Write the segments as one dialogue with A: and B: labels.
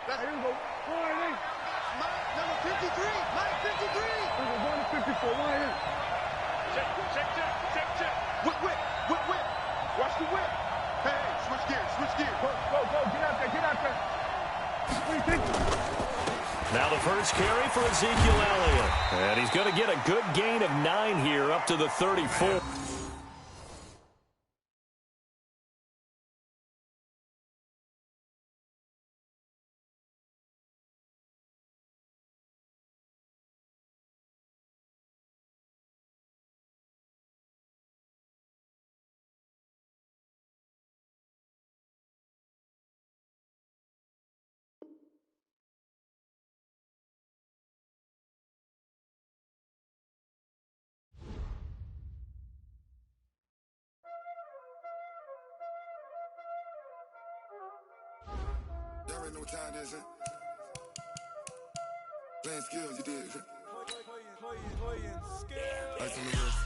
A: Here we go. Number 53. Mike 53. Number 54. Check. Whip. Watch the whip. Hey, switch gears. Go. Get out there. What do you think?
B: Now the first carry for Ezekiel Elliott. And he's going to get a good gain of 9 here up to the 34.
C: Y'all already know what time it is, huh? Playing skills, you did, huh? Playing skills. Ice on the wrist,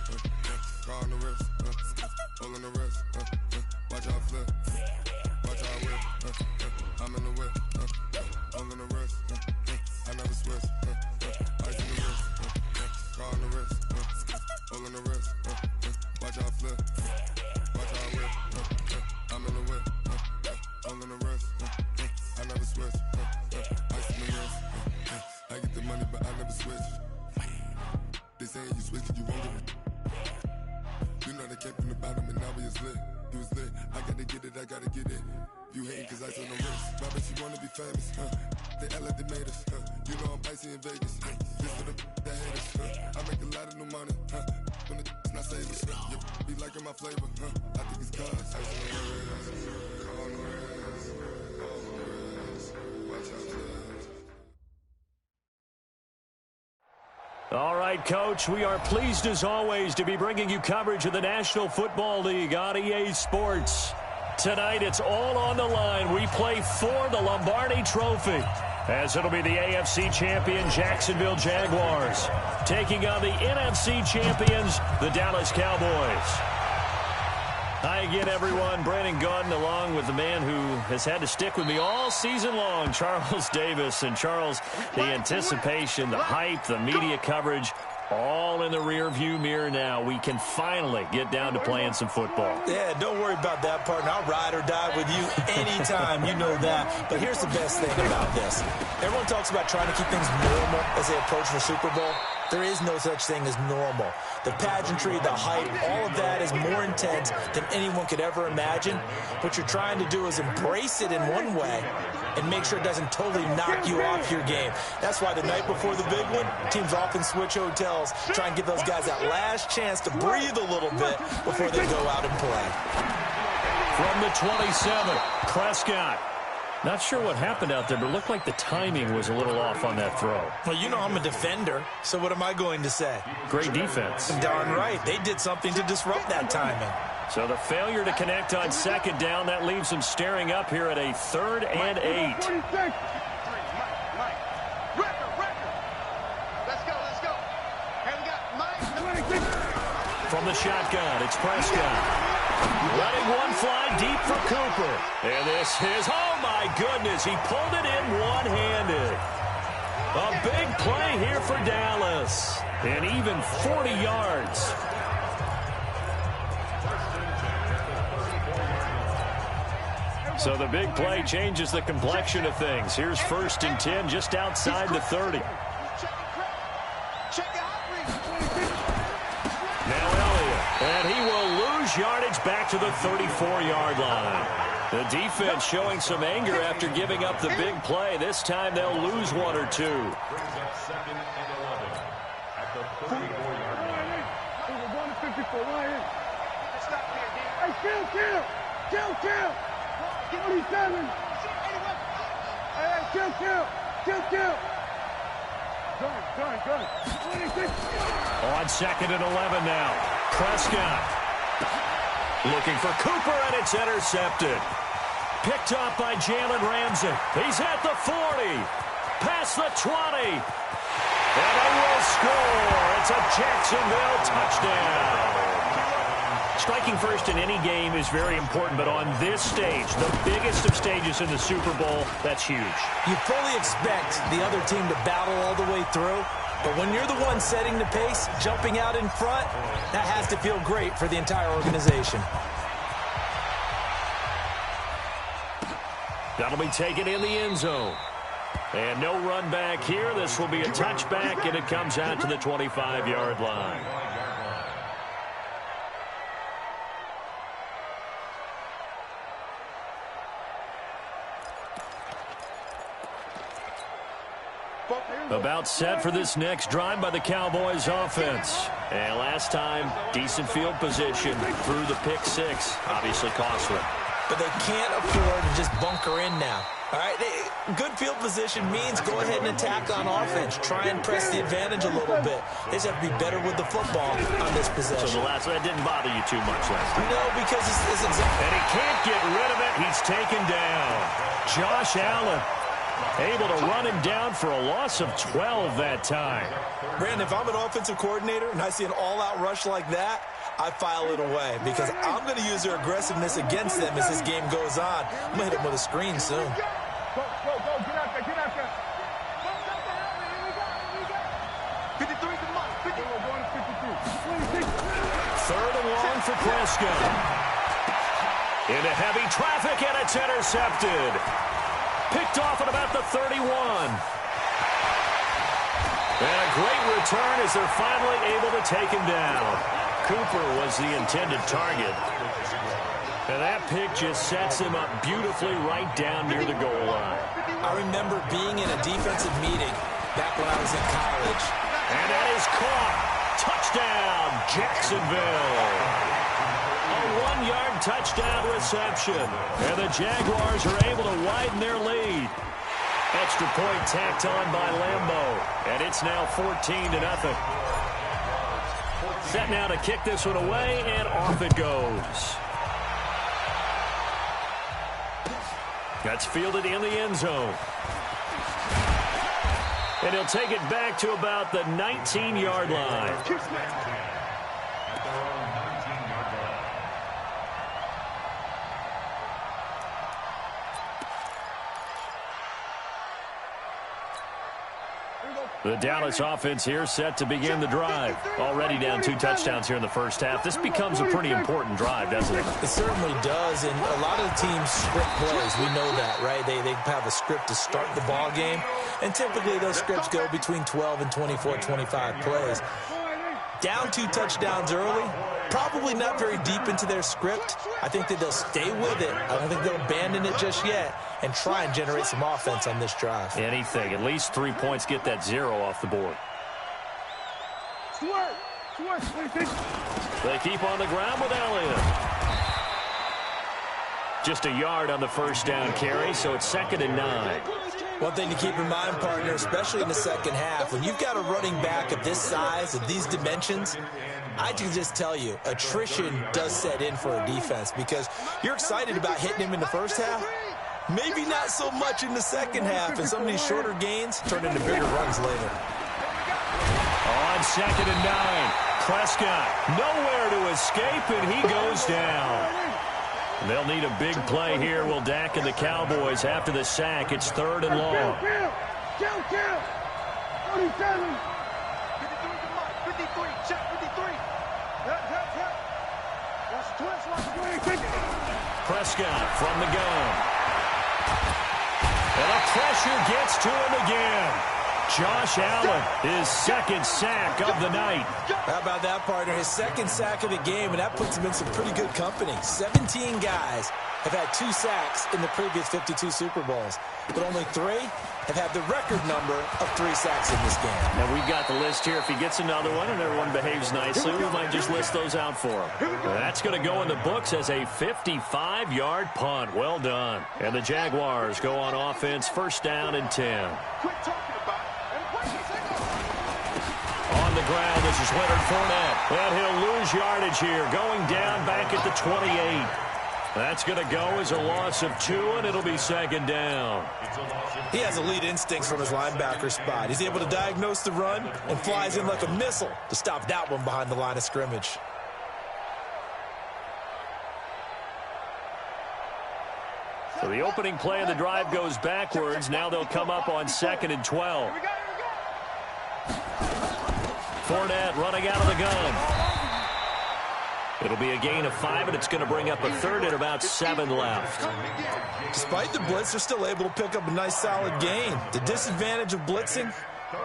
C: car on the wrist, hole in the wrist, watch out flip, watch out whip, I'm in the whip, hole in the wrist, I never switch, ice on the wrist, car on the wrist, hole in the wrist, watch out flip, watch out whip, I'm in the whip, hole in the wrist, I never switch, ice on the wrist, I get the money but I never switch. They saying you switch 'cause you won't get it. You know they came from the bottom and now we is lit. You was lit, I gotta get it, I gotta get it. You hating 'cause ice on the wrist. My bitch, you wanna be famous, They act like they made us, You know I'm icy in Vegas, This for the that hate us, I make a lot of new money, When the not saving, You be liking my flavor, I think it's cause ice on the wrist, on the wrist, watch out,
B: All right, Coach, we are pleased as always to be bringing you coverage of the National Football League on EA Sports. Tonight, it's all on the line. We play for the Lombardi Trophy, as it'll be the AFC champion Jacksonville Jaguars taking on the NFC champions, the Dallas Cowboys. Hi again, everyone. Brandon Gaudin along with the man who has had to stick with me all season long, Charles Davis. And, Charles, the anticipation, the hype, the media coverage, all in the rear-view mirror now. We can finally get down to playing some football.
D: Yeah, don't worry about that, partner. I'll ride or die with you anytime. You know that. But here's the best thing about this. Everyone talks about trying to keep things normal as they approach the Super Bowl. There is no such thing as normal. The pageantry, the hype, all of that is more intense than anyone could ever imagine. What you're trying to do is embrace it in one way and make sure it doesn't totally knock you off your game. That's why the night before the big one, teams often switch hotels, try and give those guys that last chance to breathe a little bit before they go out and play.
B: From the 27, Prescott. Not sure what happened out there, but it looked like the timing was a little off on that throw.
D: Well, you know I'm a defender, so what am I going to say?
B: Great defense.
D: Darn right. They did something to disrupt that timing.
B: So the failure to connect on second down, that leaves them staring up here at a 3rd and 8.
A: Let's go. Hey, we got Mike.
B: From the shotgun, it's Prescott. Letting one fly deep for Cooper. And this is, oh my goodness, he pulled it in one-handed. A big play here for Dallas. And even 40 yards. So the big play changes the complexion of things. Here's 1st and 10 just outside the 30. Now Elliott, and he will lose yardage back to the 34-yard line. The defense showing some anger after giving up the big play. This time they'll lose 1 or 2.
A: Kill. 27. Hey, kill. Good. 26.
B: On 2nd and 11 now. Prescott looking for Cooper, and it's intercepted. Picked up by Jalen Ramsey. He's at the 40. Past the 20. And they will score. It's a Jacksonville touchdown. Striking first in any game is very important, but on this stage, the biggest of stages in the Super Bowl, that's huge.
D: You fully expect the other team to battle all the way through, but when you're the one setting the pace, jumping out in front, that has to feel great for the entire organization.
B: That'll be taken in the end zone. And no run back here. This will be a touchback, and it comes out to the 25-yard line. About set for this next drive by the Cowboys offense. And last time, decent field position through the pick six. Obviously costly.
D: But they can't afford to just bunker in now. All right, good field position means go ahead and attack on offense. Try and press the advantage a little bit. They just have to be better with the football on this possession.
B: So the last one, that didn't bother you too much last time.
D: No, because it's exactly.
B: And he can't get rid of it. He's taken down. Josh Allen able to run him down for a loss of 12 that time.
D: Brandon, if I'm an offensive coordinator and I see an all-out rush like that, I file it away because I'm going to use their aggressiveness against them as this game goes on. I'm going to hit them with a screen soon.
A: Go, get out there, get out there. 53 to Mike, 50. Going to 52.
B: Third and long for Prescott. Into heavy traffic, and it's intercepted. Picked off at about the 31. And a great return as they're finally able to take him down. Cooper was the intended target. And that pick just sets him up beautifully right down near the goal line.
D: I remember being in a defensive meeting back when I was in college.
B: And that is caught. Touchdown, Jacksonville. A 1-yard touchdown reception. And the Jaguars are able to widen their lead. Extra point tacked on by Lambeau. And it's now 14-0. Set now to kick this one away, and off it goes. That's fielded in the end zone. And he'll take it back to about the 19-yard line. The Dallas offense here set to begin the drive. Already down 2 touchdowns here in the first half. This becomes a pretty important drive, doesn't it?
D: It certainly does, and a lot of the teams script plays. We know that, right? They have a script to start the ball game, and typically those scripts go between 12 and 24, 25 plays. Down 2 touchdowns early, probably not very deep into their script. I think that they'll stay with it. I don't think they'll abandon it just yet and try and generate some offense on this drive.
B: Anything. At least 3 points, get that 0 off the board. They keep on the ground with Elliott. Just a yard on the first down carry, so it's 2nd and 9.
D: One thing to keep in mind, partner, especially in the second half, when you've got a running back of this size, of these dimensions, I can just tell you, attrition does set in for a defense because you're excited about hitting him in the first half. Maybe not so much in the second half, and some of these shorter gains turn into bigger runs later.
B: On 2nd and 9, Prescott nowhere to escape, and he goes down. They'll need a big play here. Will Dak and the Cowboys after the sack. It's 3rd and long.
A: Kill. 47. 53, check 53. That's twist.
B: Prescott from the gun. And the pressure gets to him again. Josh Allen, his 2nd sack of the night.
D: How about that, partner? His 2nd sack of the game, and that puts him in some pretty good company. 17 guys have had 2 sacks in the previous 52 Super Bowls, but only 3 have had the record number of 3 sacks in this game.
B: And we've got the list here. If he gets another one and everyone behaves nicely, we might just list those out for him. That's going to go in the books as a 55-yard punt. Well done. And the Jaguars go on offense, 1st down and 10. On the ground, this is Leonard Fournette. And he'll lose yardage here, going down back at the 28. That's going to go as a loss of 2, and it'll be 2nd down.
D: He has elite instincts from his linebacker spot. He's able to diagnose the run and flies in like a missile to stop that one behind the line of scrimmage.
B: So the opening play of the drive goes backwards. Now they'll come up on 2nd and 12. Fournette running out of the gun. It'll be a gain of 5, and it's going to bring up a 3rd and about 7 left.
D: Despite the blitz, they're still able to pick up a nice solid gain. The disadvantage of blitzing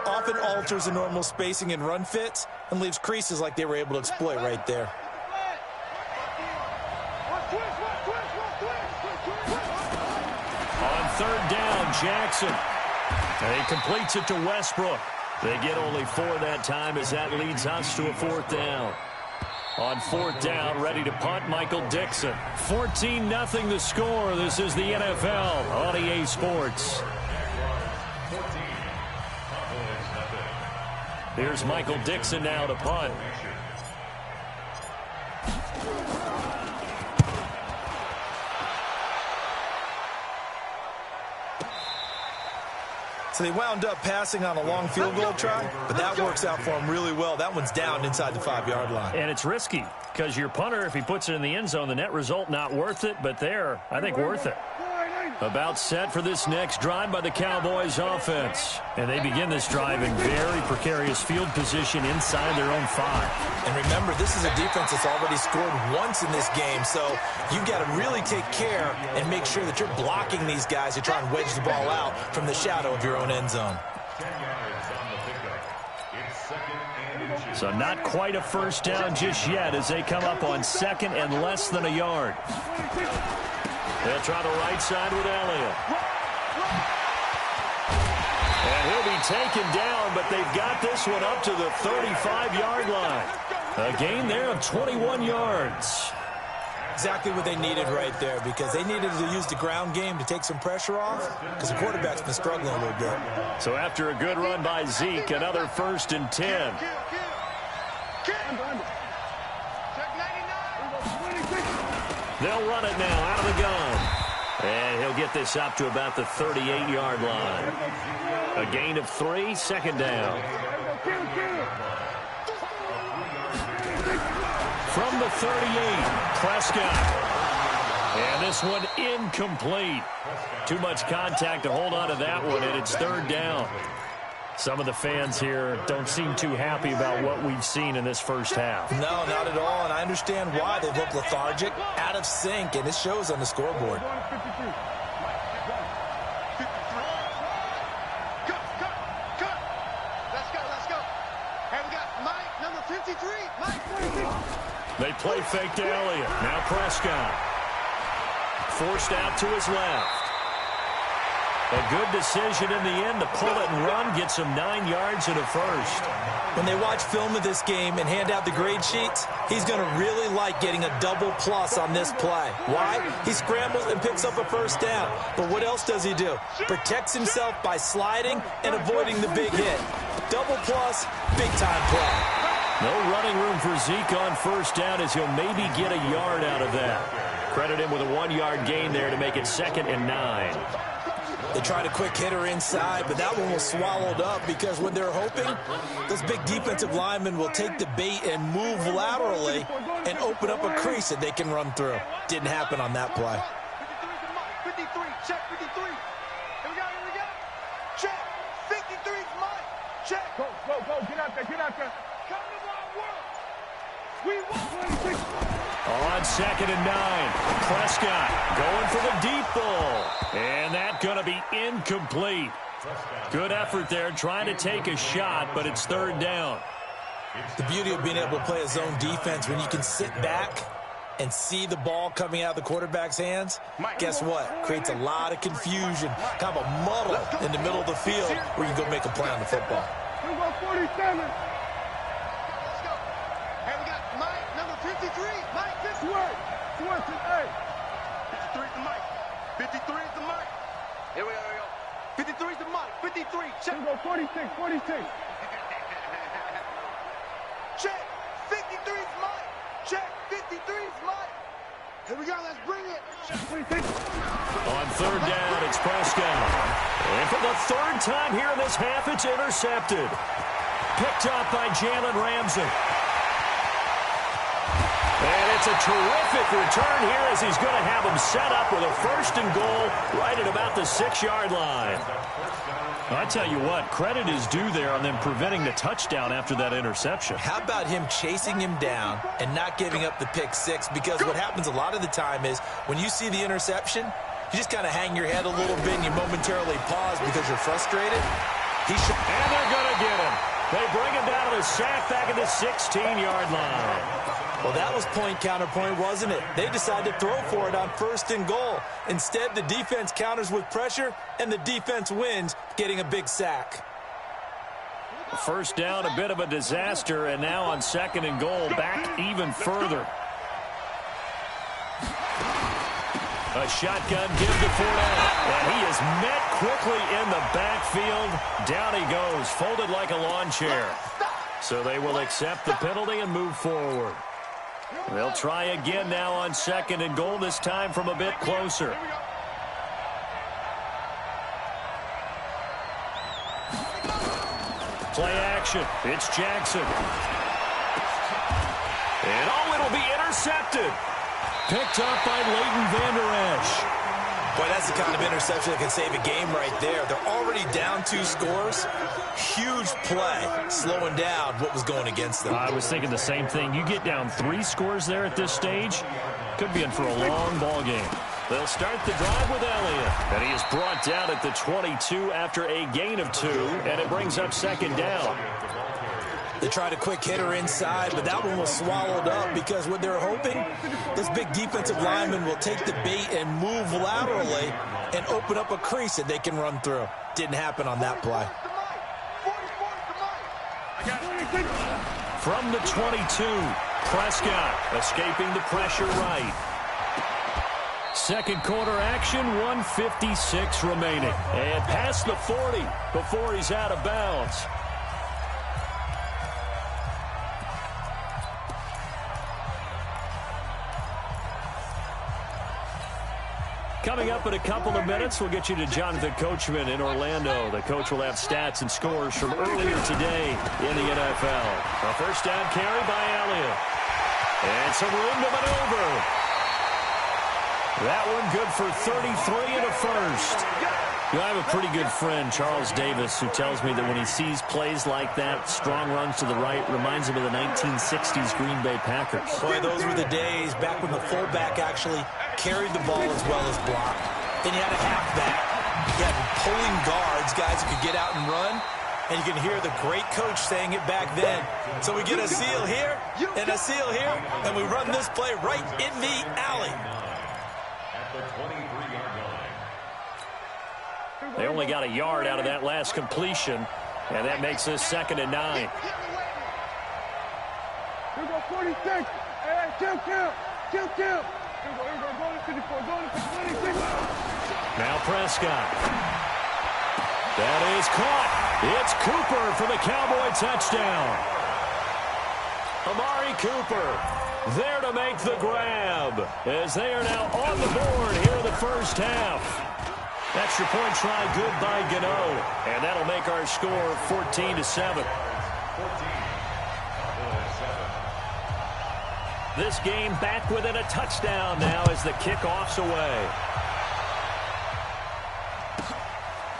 D: often alters the normal spacing and run fits and leaves creases like they were able to exploit right there.
B: On 3rd down, Jackson. And he completes it to Westbrook. They get only 4 that time as that leads us to a 4th down. On 4th down, ready to punt, Michael Dixon. 14-0 the score. This is the NFL on EA Sports. Here's Michael Dixon now to punt.
D: So they wound up passing on a long field goal try, but that works out for them really well. That one's down inside the 5-yard line.
B: And it's risky because your punter, if he puts it in the end zone, the net result not worth it, but there, I think worth it. About set for this next drive by the Cowboys offense. And they begin this drive in very precarious field position inside their own 5.
D: And remember, this is a defense that's already scored once in this game, so you've got to really take care and make sure that you're blocking these guys to try and wedge the ball out from the shadow of your own end zone.
B: So not quite a 1st down just yet as they come up on 2nd and less than a yard. They'll try the right side with Elliott. And he'll be taken down, but they've got this one up to the 35-yard line. A gain there of 21 yards.
D: Exactly what they needed right there, because they needed to use the ground game to take some pressure off because the quarterback's been struggling a little bit.
B: So after a good run by Zeke, another 1st and 10. They'll run it now out of the gun. And he'll get this up to about the 38-yard line. A gain of 3, 2nd down. From the 38, Prescott. And this one incomplete. Too much contact to hold on to that one, and it's 3rd down. Some of the fans here don't seem too happy about what we've seen in this first half.
D: No, not at all, and I understand why. They look lethargic, out of sync, and it shows on the scoreboard.
A: Let's go. Hey, we got Mike, number 53. Mike, 46.
B: They play fake to Elliott. Now Prescott. Forced out to his left. A good decision in the end to pull it and run, gets him 9 yards and a 1st.
D: When they watch film of this game and hand out the grade sheets, he's going to really like getting a double plus on this play. Why? He scrambles and picks up a 1st down. But what else does he do? Protects himself by sliding and avoiding the big hit. Double plus, big-time play.
B: No running room for Zeke on 1st down as he'll maybe get a yard out of that. Credit him with a 1-yard gain there to make it 2nd and 9.
D: They tried a quick hitter inside, but that one was swallowed up because when they're hoping, those big defensive linemen will take the bait and move laterally and open up a crease that they can run through. Didn't happen on that play.
A: 53, check 53. Here we go. Check. 53's Mike. Check. Go. Get out there. Come to my work. We won. 26.
B: On 2nd and 9, Prescott going for the deep ball. And that's going to be incomplete. Good effort there trying to take a shot, but it's 3rd down.
D: The beauty of being able to play a zone defense when you can sit back and see the ball coming out of the quarterback's hands, guess what? Creates a lot of confusion, kind of a muddle in the middle of the field where you go make a play on the football.
A: 47. Let's go. Hey, we got Mike, number 53. Mike, this way. Hey. 53 is the Mike. 53 is the Mike. Here we go. 53 is the Mike. 53. Check. Go 46. Check. 53 is Mike. Check. 53 is Mike. Here we go. Let's bring it.
B: On 3rd down, it's Prescott. And for the 3rd time here in this half, it's intercepted. Picked up by Jalen Ramsey. And it's a terrific return here as he's going to have him set up with a 1st and goal right at about the 6-yard line. I tell you what, credit is due there on them preventing the touchdown after that interception.
D: How about him chasing him down and not giving up the pick six? Because what happens a lot of the time is when you see the interception, you just kind of hang your head a little bit and you momentarily pause because you're frustrated.
B: And they're going to get him. They bring him down to the sack back at the 16-yard line.
D: Well, that was point counterpoint, wasn't it? They decided to throw for it on 1st and goal. Instead, the defense counters with pressure, and the defense wins, getting a big sack.
B: 1st down, a bit of a disaster, and now on 2nd and goal, back even further. A shotgun give to Fournette, and he is met quickly in the backfield. Down he goes, folded like a lawn chair. So they will accept the penalty and move forward. They'll try again now on 2nd and goal, this time from a bit closer. Play action. It's Jackson. And it'll be intercepted. Picked up by Leighton Vander Esch.
D: Boy, that's the kind of interception that can save a game right there. They're already down 2 scores. Huge play, slowing down what was going against them.
B: I was thinking the same thing. You get down 3 scores there at this stage, could be in for a long ball game. They'll start the drive with Elliott. And he is brought down at the 22 after a gain of 2, and it brings up 2nd down.
D: They tried a quick hitter inside, but that one was swallowed up because what they're hoping, this big defensive lineman will take the bait and move laterally and open up a crease that they can run through. Didn't happen on that play.
B: From the 22, Prescott escaping the pressure right. 2nd quarter action, 1:56 remaining. And past the 40 before he's out of bounds. Coming up in a couple of minutes, we'll get you to Jonathan Coachman in Orlando. The coach will have stats and scores from earlier today in the NFL. A 1st down carry by Elliott. And some room to maneuver. That one good for 33 and a 1st. You know, I have a pretty good friend, Charles Davis, who tells me that when he sees plays like that, strong runs to the right, reminds him of the 1960s Green Bay Packers.
D: Boy, those were the days back when the fullback actually carried the ball as well as blocked. Then you had a halfback. You had pulling guards, guys who could get out and run. And you can hear the great coach saying it back then. So we get a seal here and a seal here, and we run this play right in the alley.
B: They only got a yard out of that last completion, and that makes this 2nd and 9.
A: Here we go, 46. Hey, kill. Here we go, go to 54, go to 26.
B: Now Prescott. That is caught. It's Cooper for the Cowboy touchdown. Amari Cooper there to make the grab as they are now on the board here in the 1st half. Extra point try good by Gano, and that'll make our score 14-7. This game back within a touchdown now as the kickoff's away.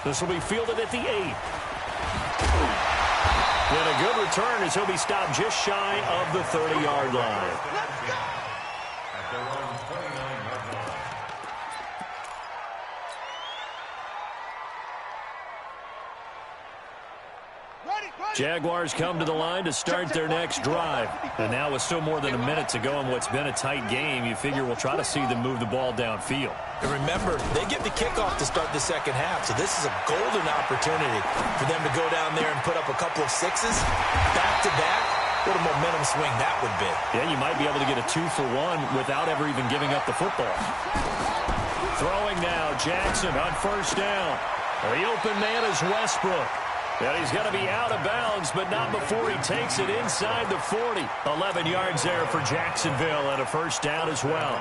B: This will be fielded at the 8. And a good return as he'll be stopped just shy of the 30-yard line. Jaguars come to the line to start their next drive. And now with still more than a minute to go in what's been a tight game, you figure we'll try to see them move the ball downfield.
D: And remember, they get the kickoff to start the 2nd half, so this is a golden opportunity for them to go down there and put up a couple of 6s back-to-back. What a momentum swing that would be.
B: Yeah, you might be able to get a 2-for-1 without ever even giving up the football. Throwing now, Jackson on 1st down. The open man is Westbrook. And he's going to be out of bounds, but not before he takes it inside the 40. 11 yards there for Jacksonville and a 1st down as well.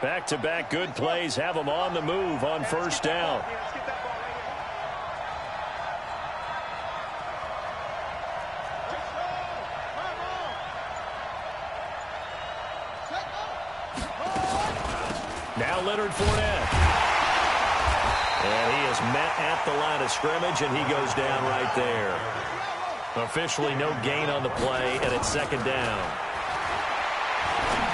B: Back-to-back good plays have them on the move on first down. Now Leonard Fournette. And he is met at the line of scrimmage, and he goes down right there. Officially no gain on the play, and it's second down.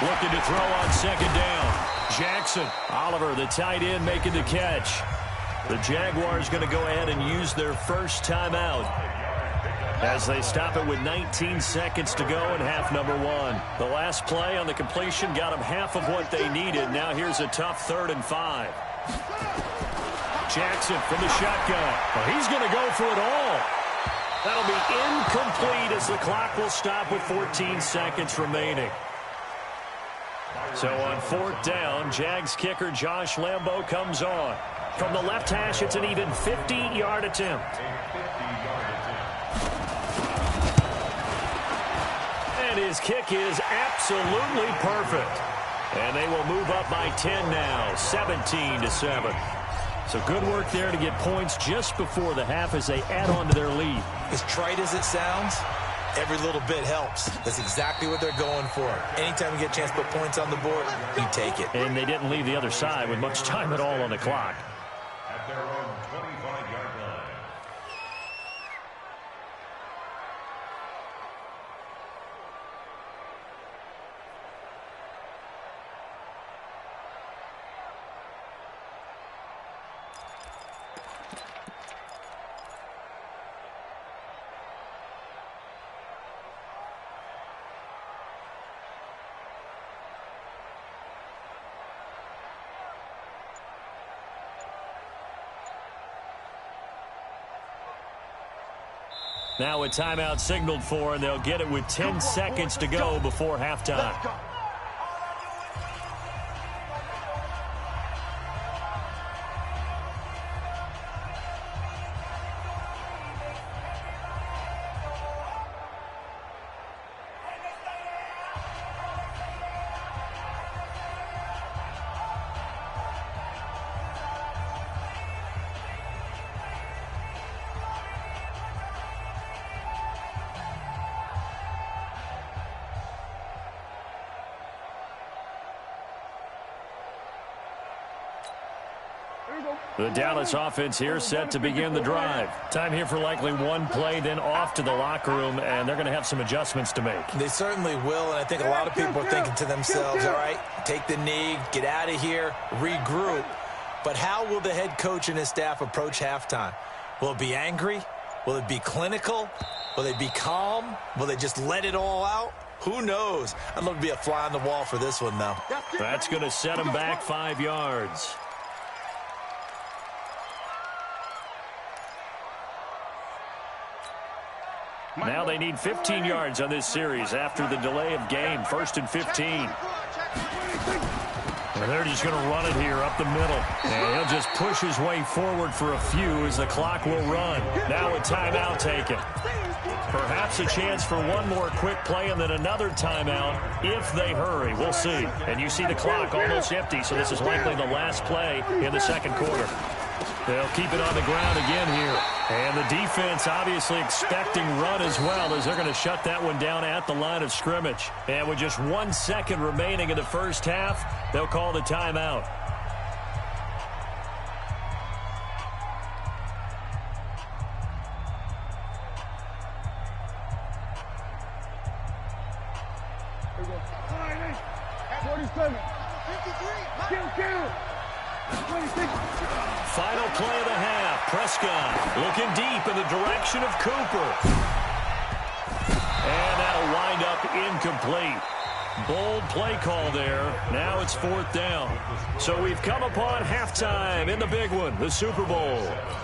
B: Looking to throw on second down. Jackson. Oliver, the tight end, making the catch. The Jaguars going to go ahead and use their first timeout as they stop it with 19 seconds to go in half number one. The last play on the completion got them half of what they needed. Now here's a tough 3rd and 5. Jackson from the shotgun. Well, he's going to go for it all. That'll be incomplete as the clock will stop with 14 seconds remaining. So on 4th down, Jags kicker Josh Lambo comes on. From the left hash, it's an even 50-yard attempt. And his kick is absolutely perfect. And they will move up by 10 now, 17-7. So good work there to get points just before the half as they add on to their lead.
D: As trite as it sounds, every little bit helps. That's exactly what they're going for. Anytime you get a chance to put points on the board, you take it.
B: And they didn't leave the other side with much time at all on the clock.
E: At their own 25-yard line.
B: Now a timeout signaled for, and they'll get it with 10 seconds to go before halftime. The Dallas offense here set to begin the drive. Time here for likely one play, then off to the locker room, and they're going to have some adjustments to make.
D: They certainly will, and I think a lot of people are thinking to themselves, all right, take the knee, get out of here, regroup. But how will the head coach and his staff approach halftime? Will it be angry? Will it be clinical? Will they be calm? Will they just let it all out? Who knows? I'd love to be a fly on the wall for this one, though.
B: That's going to set them back 5 yards. Now they need 15 yards on this series after the delay of game. 1st and 15. And they're just going to run it here up the middle. And he'll just push his way forward for a few as the clock will run. Now a timeout taken. Perhaps a chance for one more quick play and then another timeout if they hurry. We'll see. And you see the clock almost empty, so this is likely the last play in the second quarter. They'll keep it on the ground again here. And the defense obviously expecting run as well as they're going to shut that one down at the line of scrimmage. And with just 1 second remaining in the first half, they'll call the timeout. Final play of the half. Prescott looking deep in the direction of Cooper. And that'll wind up incomplete. Bold play call there. Now it's 4th down. So we've come upon halftime in the big one, the Super Bowl.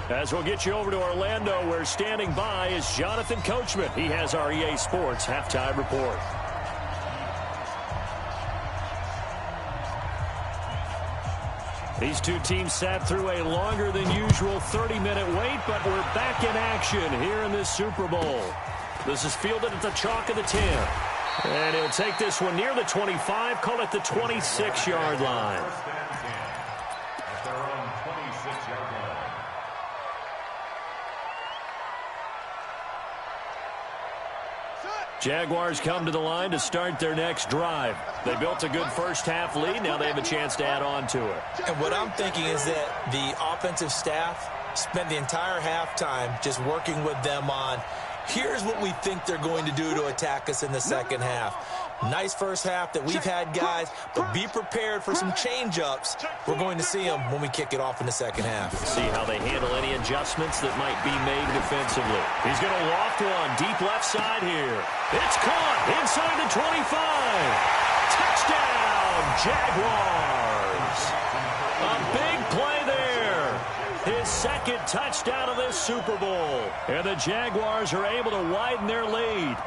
B: As we'll get you over to Orlando, where standing by is Jonathan Coachman. He has our EA Sports halftime report. These two teams sat through a longer than usual 30-minute wait, but we're back in action here in this Super Bowl. This is fielded at the chalk of the 10. And he'll take this one near the 25, call it the 26-yard line.
E: First and 10 at their own 26-yard line.
B: Jaguars come to the line to start their next drive. They built a good first-half lead. Now they have a chance to add on to it.
D: And what I'm thinking is that the offensive staff spent the entire halftime just working with them on, here's what we think they're going to do to attack us in the second half. Nice first half that we've had, guys, but be prepared for some change-ups. We're going to see them when we kick it off in the second half.
B: See how they handle any adjustments that might be made defensively. He's going to loft one deep left side here. It's caught inside the 25. Touchdown, Jaguars. A big play there. His second touchdown of this Super Bowl. And the Jaguars are able to widen their lead.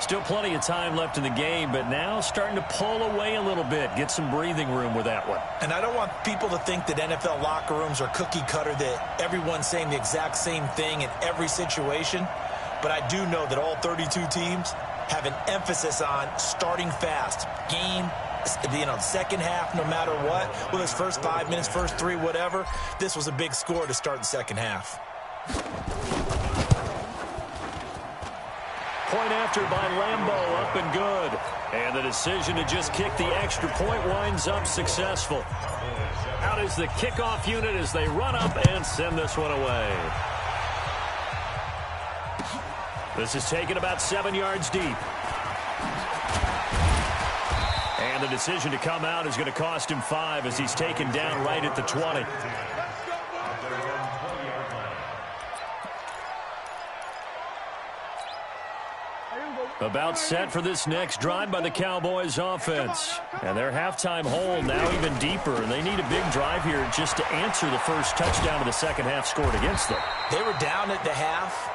B: Still plenty of time left in the game, but now starting to pull away a little bit, get some breathing room with that one.
D: And I don't want people to think that NFL locker rooms are cookie cutter, that everyone's saying the exact same thing in every situation. But I do know that all 32 teams have an emphasis on starting fast. Game, second half, no matter what. Whether it's first 5 minutes, first 3, whatever. This was a big score to start the second half.
B: Point after by Lambeau, up and good. And the decision to just kick the extra point winds up successful. Out is the kickoff unit as they run up and send this one away. This is taken about 7 yards deep. And the decision to come out is going to cost him 5 as he's taken down right at the 20. About set for this next drive by the Cowboys offense. And their halftime hole now even deeper, and they need a big drive here just to answer the first touchdown of the second half scored against them.
D: They were down at the half.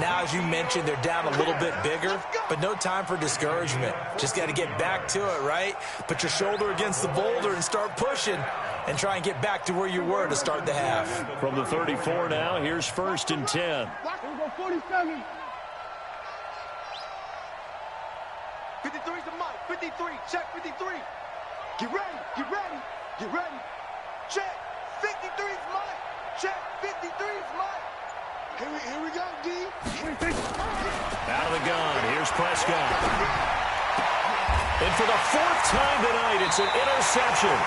D: Now, as you mentioned, they're down a little bit bigger, but no time for discouragement. Just got to get back to it, right? Put your shoulder against the boulder and start pushing and try and get back to where you were to start the half.
B: From the 34 now, here's first and 10.
A: 47. 53's the mic. 53. Check 53. Get ready. Get ready. Get ready. Check. 53's mic. Check. 53's mic. Here we go, D.
B: Out of the gun. Here's Prescott. And for the 4th time tonight, it's an interception.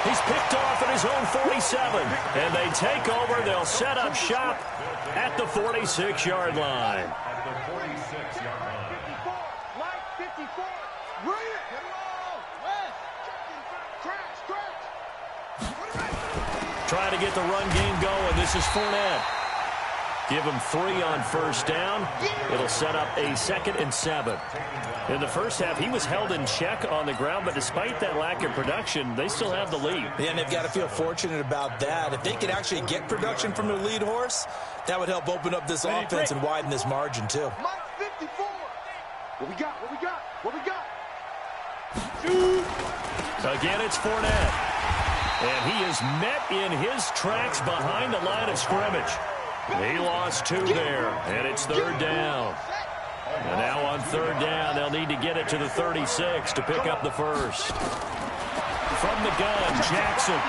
B: He's picked off at his own 47. And they take over. They'll set up shop at the 46-yard line.
E: At the 46-yard line.
A: 54. Mike, 54. Bring it. Get him on. West. Crash.
B: Trying to get the run game going. This is Fournette. Give him 3 on first down. It'll set up a 2nd and 7. In the first half, he was held in check on the ground, but despite that lack of production, they still have the lead.
D: Yeah, and they've got to feel fortunate about that. If they could actually get production from their lead horse, that would help open up this offense and widen this margin, too.
A: Mike, 54. What we got? What we got? What we got?
B: Again, it's Fournette. And he is met in his tracks behind the line of scrimmage. He lost 2 there, and it's 3rd down. And now on 3rd down, they'll need to get it to the 36 to pick up the first. From the gun, Jackson.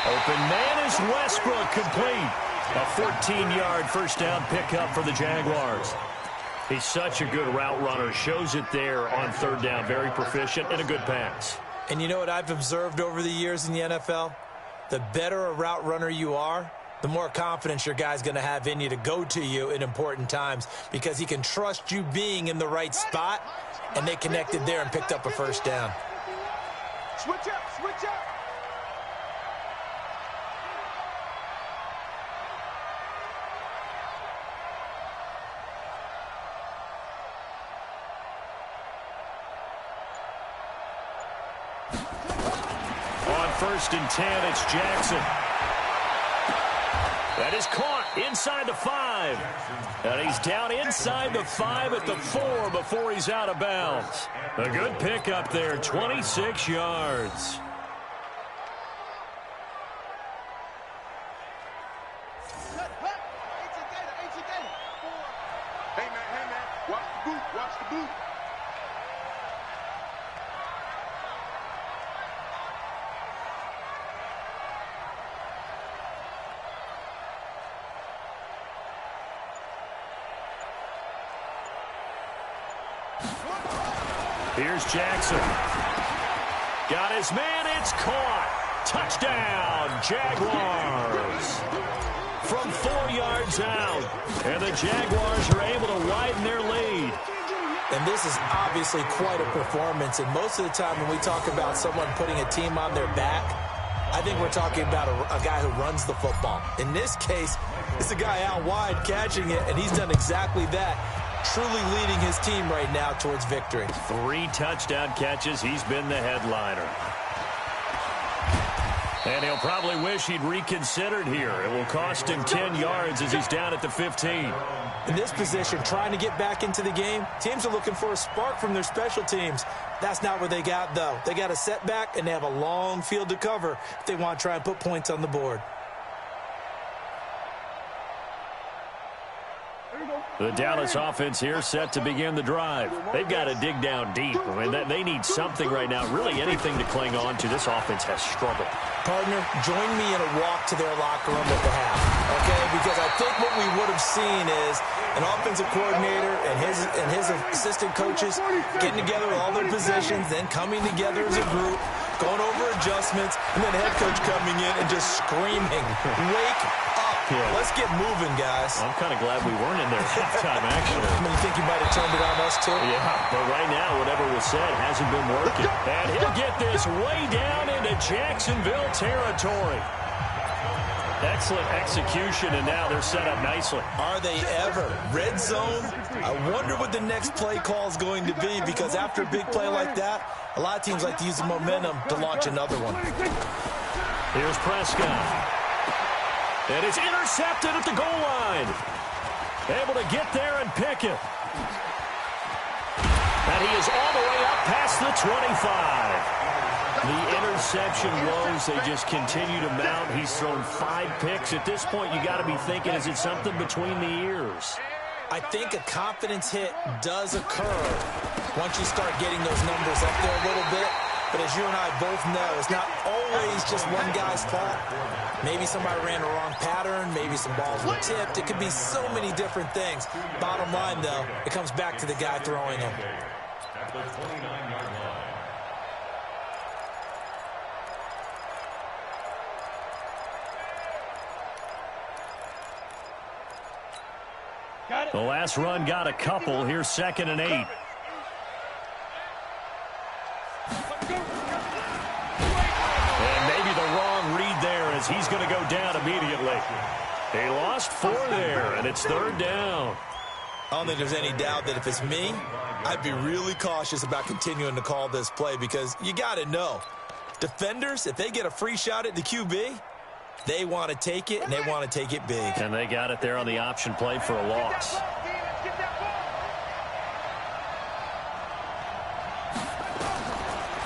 B: Open man is Westbrook, complete. A 14-yard first down pickup for the Jaguars. He's such a good route runner. Shows it there on 3rd down. Very proficient and a good pass.
D: And you know what I've observed over the years in the NFL? The better a route runner you are, the more confidence your guy's going to have in you to go to you in important times because he can trust you being in the right spot, and they connected there and picked up a first down.
A: Switch up, switch up.
B: On 1st and 10, it's Jackson. That is caught inside the 5. And he's down inside the 5 at the 4 before he's out of bounds. A good pickup there, 26 yards.
A: Hey, man, watch the boot, watch the boot.
B: Here's Jackson. Got his man. It's caught. Touchdown, Jaguars. From 4 yards out. And the Jaguars are able to widen their lead.
D: And this is obviously quite a performance. And most of the time when we talk about someone putting a team on their back, I think we're talking about a guy who runs the football. In this case, it's a guy out wide catching it, and he's done exactly that, truly leading his team right now towards victory.
B: 3 touchdown catches. He's been the headliner. And he'll probably wish he'd reconsidered here. It will cost him 10 yards as he's down at the 15.
D: In this position, trying to get back into the game, teams are looking for a spark from their special teams. That's not what they got, though. They got a setback, and they have a long field to cover if they want to try and put points on the board.
B: The Dallas offense here set to begin the drive. They've got to dig down deep. I mean, they need something right now, really anything to cling on to. This offense has struggled.
D: Partner, join me in a walk to their locker room at the half, okay? Because I think what we would have seen is an offensive coordinator and his assistant coaches getting together with all their positions, then coming together as a group, going over adjustments, and then the head coach coming in and just screaming, "Wake up. Yeah. Let's get moving, guys."
B: I'm kind of glad we weren't in there at halftime, actually.
D: I mean, you think you might have turned it on us, too?
B: Yeah, but right now, whatever was said hasn't been working. And he'll get this way down into Jacksonville territory. Excellent execution, and now they're set up nicely.
D: Are they ever? Red zone? I wonder what the next play call is going to be, because after a big play like that, a lot of teams like to use the momentum to launch another one.
B: Here's Prescott. And it's intercepted at the goal line. Able to get there and pick it. And he is all the way up past the 25. The interception woes, they just continue to mount. He's thrown 5 picks. At this point, you got to be thinking, is it something between the ears?
D: I think a confidence hit does occur once you start getting those numbers up there a little bit. But as you and I both know, it's not always just one guy's fault. Maybe somebody ran a wrong pattern. Maybe some balls were tipped. It could be so many different things. Bottom line, though, it comes back to the guy throwing them.
E: At the 29-yard line.
B: The last run got a couple. Here's 2nd and 8. And maybe the wrong read there as he's going to go down immediately. He lost 4 there, and it's 3rd down.
D: I don't think there's any doubt that if it's me, I'd be really cautious about continuing to call this play, because you got to know, defenders, if they get a free shot at the QB, they want to take it, and they want to take it big.
B: And they got it there on the option play for a loss.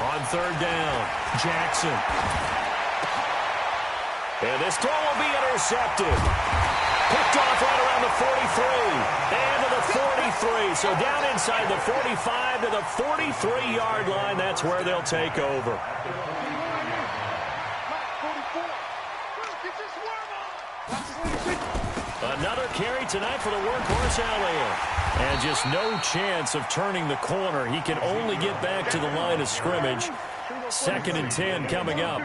B: On 3rd down, Jackson. And this throw will be intercepted. Picked off right around the 43. And to the 43. So down inside the 45 to the 43-yard line. That's where they'll take over. Another carry tonight for the workhorse Elliott. And just no chance of turning the corner. He can only get back to the line of scrimmage. 2nd and 10 coming up.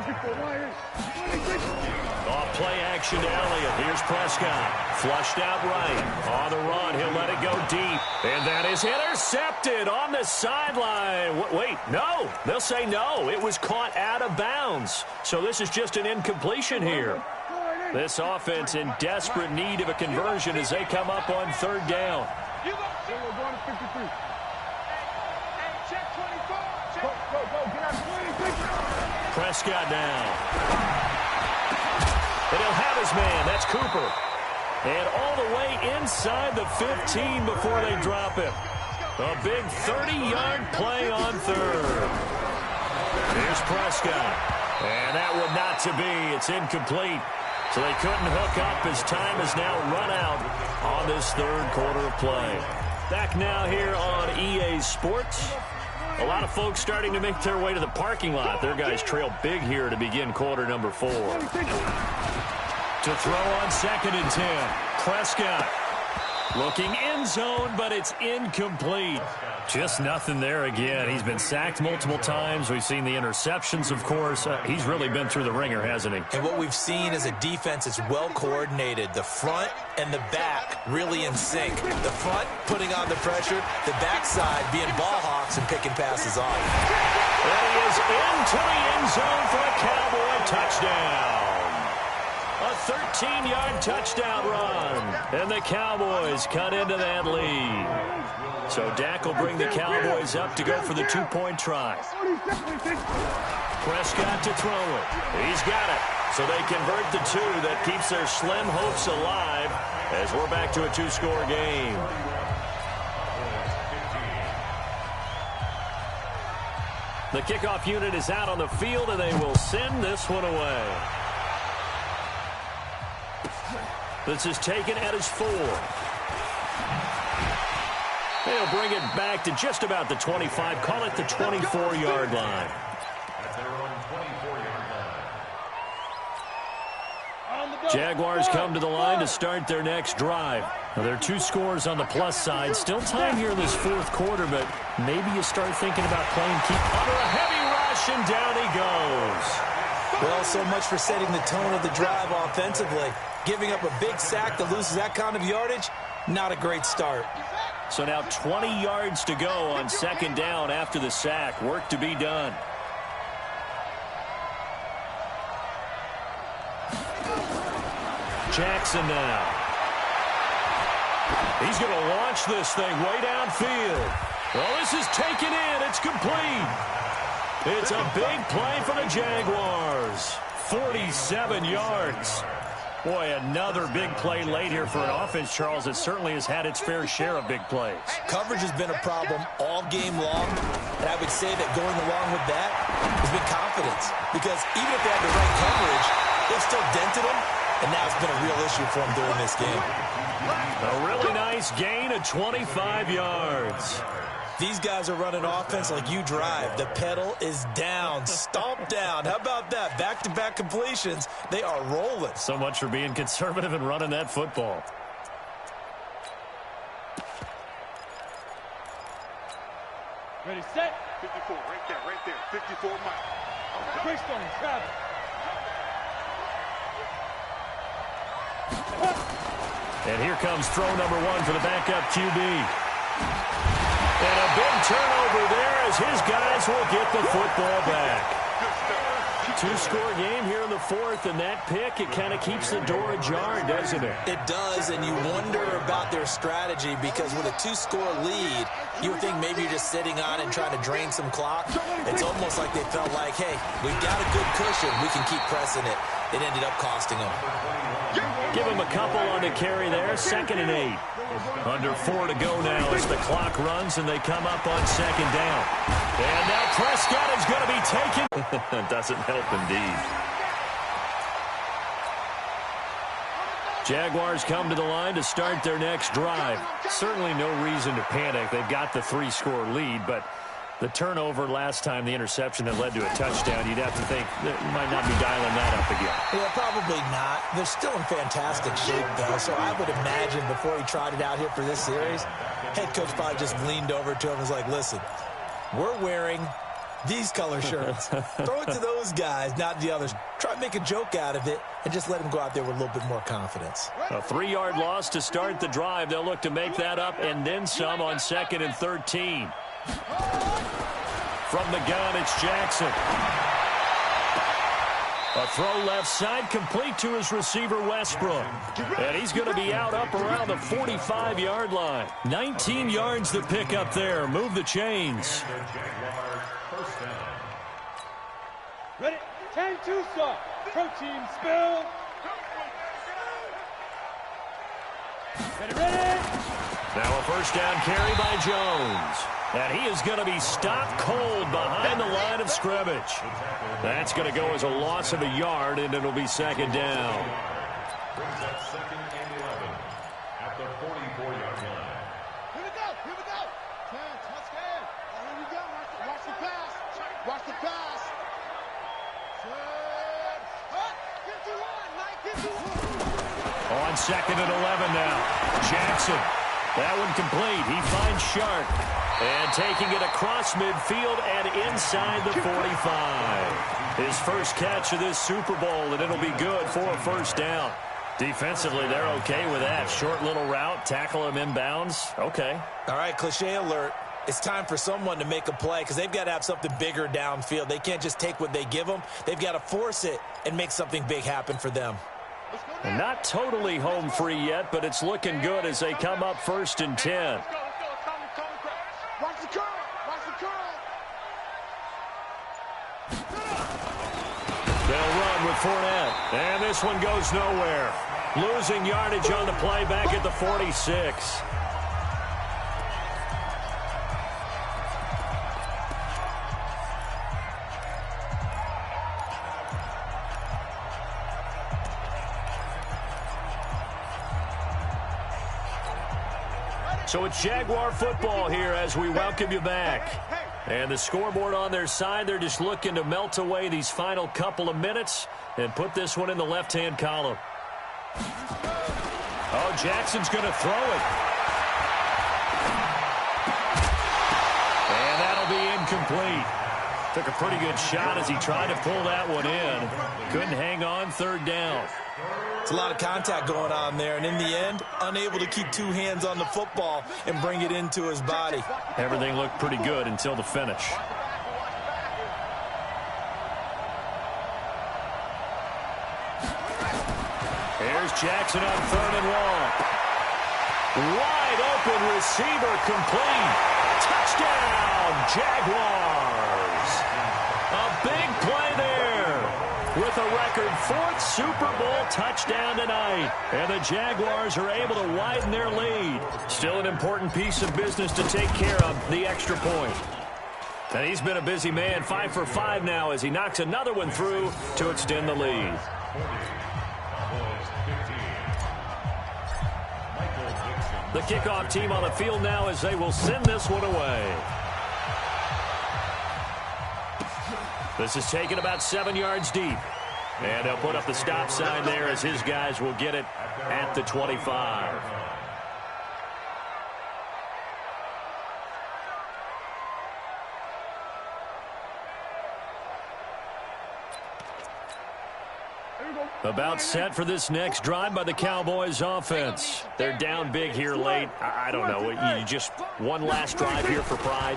B: Off play action to Elliott. Here's Prescott. Flushed out right. On the run, he'll let it go deep. And that is intercepted on the sideline. Wait, no. They'll say no. It was caught out of bounds. So this is just an incompletion here. This offense in desperate need of a conversion as they come up on 3rd down. Prescott down. And he'll have his man. That's Cooper. And all the way inside the 15 before they drop him. A big 30-yard play on 3rd. Here's Prescott. And that one not to be. It's incomplete. So they couldn't hook up as time has now run out on this 3rd quarter of play. Back now here on EA Sports. A lot of folks starting to make their way to the parking lot. Their guys trail big here to begin quarter number 4. To throw on 2nd and 10. Prescott. Looking end zone, but it's incomplete. Just nothing there again. He's been sacked multiple times. We've seen the interceptions, of course. He's really been through the ringer, hasn't he?
D: And what we've seen is a defense that's well coordinated. The front and the back really in sync. The front putting on the pressure, the backside being ball hawks and picking passes off.
B: And he is into the end zone for a Cowboy touchdown. A 13-yard touchdown run. And the Cowboys cut into that lead. So Dak will bring the Cowboys up to go for the two-point try. Prescott to throw it. He's got it. So they convert the two. That keeps their slim hopes alive as we're back to a two-score game. The kickoff unit is out on the field, and they will send this one away. This is taken at his 4. They'll bring it back to just about the 25. Call it the 24-yard line.
E: At their own 24-yard line.
B: Jaguars come to the line to start their next drive. Now, there are 2 scores on the plus side. Still time here in this fourth quarter, but maybe you start thinking about playing keep under a heavy rush, and down he goes.
D: Well, so much for setting the tone of the drive offensively. Giving up a big sack that loses that kind of yardage, not a great start.
B: So now 20 yards to go on second down after the sack. Work to be done. Jackson now. He's going to launch this thing way downfield. Well, this is taken in. It's complete. It's a big play for the Jaguars. 47 yards. Boy, another big play late here for an offense, Charles, that certainly has had its fair share of big plays.
D: Coverage has been a problem all game long, and I would say that going along with that has been confidence. Because even if they had the right coverage, they've still dented them, and now it's been a real issue for them during this game.
B: A really nice gain of 25 yards.
D: These guys are running offense like you drive. The pedal is down, stomped down. How about that? Back-to-back completions. They are rolling.
B: So much for being conservative and running that football.
A: Ready, set. 54, right there. 54, Mike. Greystone, travel.
B: And here comes throw number 1 for the backup QB. And a big turnover there as his guys will get the football back. 2-score game here in the fourth, and that pick, it kind of keeps the door ajar, doesn't it?
D: It does, and you wonder about their strategy because with a 2-score lead, you would think maybe you're just sitting on and trying to drain some clock. It's almost like they felt like, hey, we've got a good cushion. We can keep pressing it. It ended up costing them.
B: Give him a couple on the carry there. 2nd and 8. Under 4 to go now as the clock runs and they come up on second down. And now Prescott is going to be taken. Doesn't help indeed. Jaguars come to the line to start their next drive. Certainly no reason to panic. They've got the 3-score lead, but the turnover last time, the interception that led to a touchdown, you'd have to think that you might not be dialing that up again.
D: Yeah, probably not. They're still in fantastic shape, though, so I would imagine before he tried it out here for this series, head coach probably just leaned over to him and was like, listen, we're wearing these color shirts. Throw it to those guys, not the others. Try to make a joke out of it and just let him go out there with a little bit more confidence.
B: A 3-yard loss to start the drive. They'll look to make that up and then some on 2nd and 13. From the gun, it's Jackson. A throw left side, complete to his receiver, Westbrook. And he's going to be out up around the 45-yard line. 19 yards to pick up there. Move the chains.
A: Ready, 10-2 stop. Protein spill. Ready.
B: Now a first down carry by Jones. And he is going to be stopped cold behind the line of scrimmage. That's going to go as a loss of a yard, and it'll be second down.
E: Brings up 2nd and 11 at the 44-yard line.
A: Here we go. Touchdown. Here we go. Watch the pass. Watch the pass. 51, Mike, 51.
B: On 2nd and 11 now. Jackson That one complete. He finds Sharp. And taking it across midfield and inside the 45. His first catch of this Super Bowl, and it'll be good for a first down. Defensively, they're okay with that. Short little route, tackle him inbounds. Okay.
D: All right, cliche alert. It's time for someone to make a play because they've got to have something bigger downfield. They can't just take what they give them. They've got to force it and make something big happen for them.
B: And not totally home free yet, but it's looking good as they come up 1st and 10.
A: Watch the curl. Watch the curl.
B: They'll run with Fournette. And this one goes nowhere. Losing yardage on the play back at the 46. So it's Jaguar football here as we welcome you back. And the scoreboard on their side, they're just looking to melt away these final couple of minutes and put this one in the left-hand column. Oh, Jackson's going to throw it. And that'll be incomplete. Took a pretty good shot as he tried to pull that one in. Couldn't hang on, 3rd down.
D: It's a lot of contact going on there, and in the end, unable to keep 2 hands on the football and bring it into his body.
B: Everything looked pretty good until the finish. Here's Jackson on 3rd and long. Wide open receiver complete. Touchdown, Jaguars. A big play there. With a record 4th Super Bowl touchdown tonight. And the Jaguars are able to widen their lead. Still an important piece of business to take care of, the extra point. And he's been a busy man, 5 for 5 now as he knocks another one through to extend the lead. The kickoff team on the field now as they will send this one away. This is taken about 7 yards deep. And they'll put up the stop sign there as his guys will get it at the 25. About set for this next drive by the Cowboys offense. They're down big here late. I don't know. You just one last drive here for pride.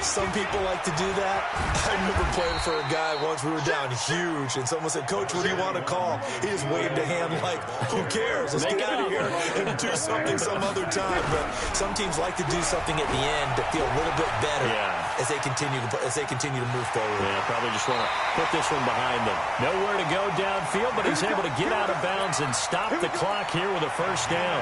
D: Some people like to do that. I remember playing for a guy once. We were down huge, and someone said, "Coach, what do you want to call?" He just waved a hand like, "Who cares? Let's get out of here and do something some other time." But some teams like to do something at the end to feel a little bit better as they continue to move forward.
B: Yeah, probably just want to put this one behind them. Nowhere to go downfield, but he's able to get out of bounds and stop the clock here with a first down.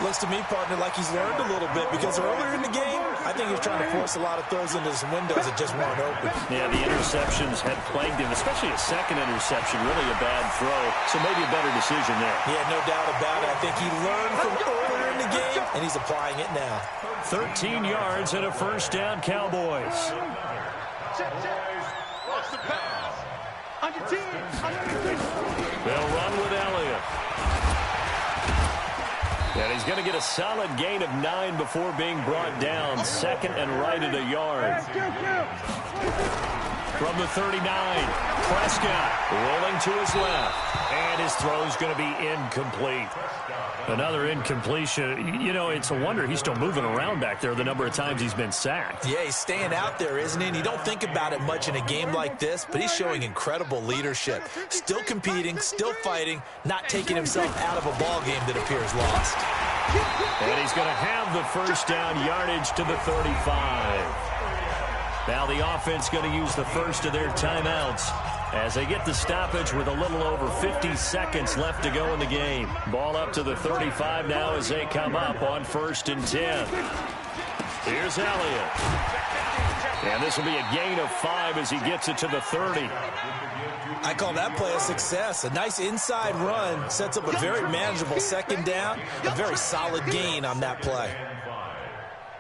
D: Looks to me, partner, like he's learned a little bit because earlier in the game, I think he was trying to force a lot of throws into some windows that just weren't open.
B: Yeah, the interceptions had plagued him, especially a second interception, really a bad throw. So maybe a better decision there.
D: Yeah, no doubt about it. I think he learned from earlier in the game, and he's applying it now.
B: 13 yards and a first down, Cowboys. They'll run with Elliott. And he's going to get a solid gain of 9 before being brought down. 2nd and right at a yard. From the 39, Prescott rolling to his left. And his throw's going to be incomplete. Another incompletion. You know, it's a wonder he's still moving around back there the number of times he's been sacked.
D: Yeah, he's staying out there, isn't he? And you don't think about it much in a game like this, but he's showing incredible leadership. Still competing, still fighting, not taking himself out of a ball game that appears lost.
B: And he's going to have the first down yardage to the 35. Now the offense going to use the first of their timeouts as they get the stoppage with a little over 50 seconds left to go in the game. Ball up to the 35 now as they come up on 1st and 10. Here's Elliott. And this will be a gain of 5 as he gets it to the 30.
D: I call that play a success. A nice inside run sets up a very manageable 2nd down. A very solid gain on that play.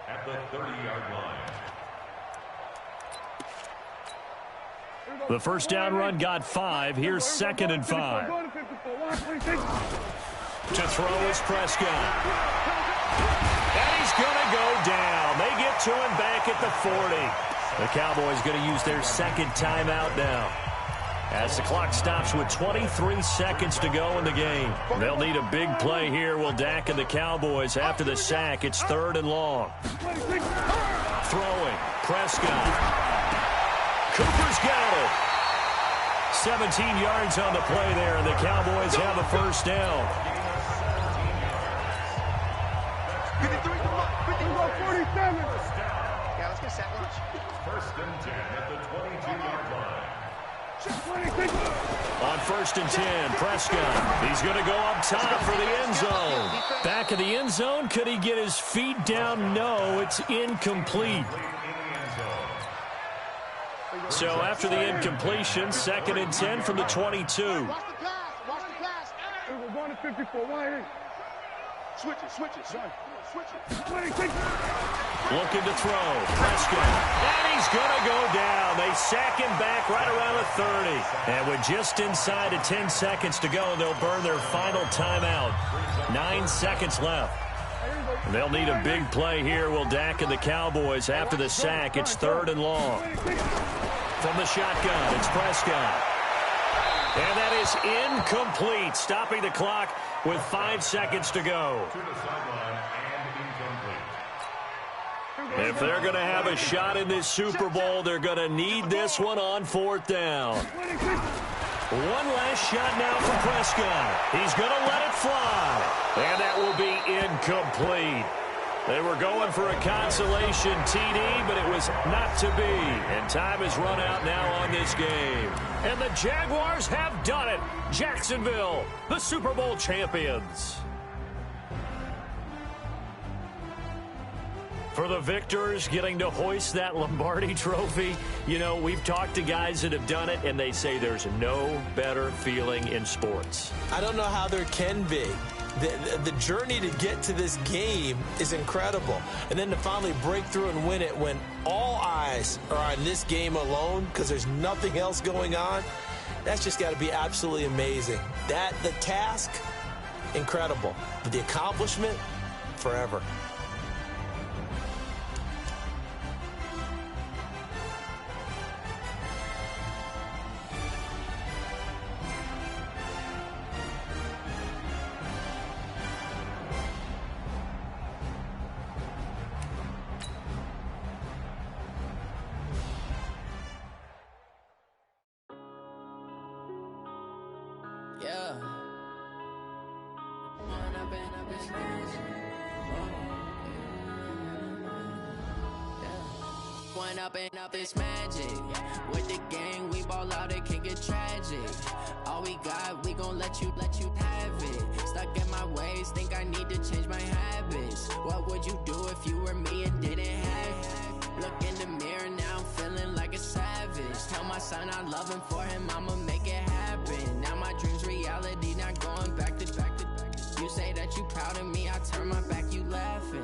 E: At the 30-yard line.
B: The first down run got 5. Here's 2nd and 5. To throw is Prescott. And he's going to go down. They get to him back at the 40. The Cowboys going to use their second timeout now, as the clock stops with 23 seconds to go in the game. They'll need a big play here, will Dak and the Cowboys. After the sack, it's 3rd and long. Throwing, Prescott. Cooper's got it. 17 yards on the play there, and the Cowboys have a first down.
A: 53 to Mike. 47. Yeah, let's get sack lunch.
E: 1st and 10 at the 22-yard line.
B: On 1st and 10, Prescott. He's going to go up top for the end zone. Back of the end zone. Could he get his feet down? No, it's incomplete. So after the incompletion, 2nd and 10 from the 22.
A: Watch the pass. Watch the pass. We're going to 54. Switch it.
B: Looking to throw. Prescott. And he's going to go down. They sack him back right around the 30. And with just inside of 10 seconds to go, they'll burn their final timeout. 9 seconds left. They'll need a big play here, will Dak and the Cowboys. After the sack, it's 3rd and long. From the shotgun, it's Prescott. And that is incomplete, stopping the clock with 5 seconds to go.
E: To the sideline and incomplete.
B: If they're going to have a shot in this Super Bowl, they're going to need this one on 4th down. One last shot now for Prescott. He's going to let it fly. And that will be incomplete. They were going for a consolation TD, but it was not to be. And time has run out now on this game. And the Jaguars have done it. Jacksonville, the Super Bowl champions. For the victors, getting to hoist that Lombardi trophy, you know, we've talked to guys that have done it, and they say there's no better feeling in sports.
D: I don't know how there can be. The journey to get to this game is incredible. And then to finally break through and win it when all eyes are on this game alone because there's nothing else going on, that's just got to be absolutely amazing. The task, incredible. But the accomplishment, forever.
F: Up this magic with the gang, we ball out, it can get tragic. All we got, we gon' let you have it. Stuck in my ways, think I need to change my habits. What would you do if you were me and didn't have it? Look in the mirror, now I'm feeling like a savage. Tell my son I love him, for him I'ma make it happen. Now my dreams reality, not going back to. You say that you proud of me, I turn my back, you laughing.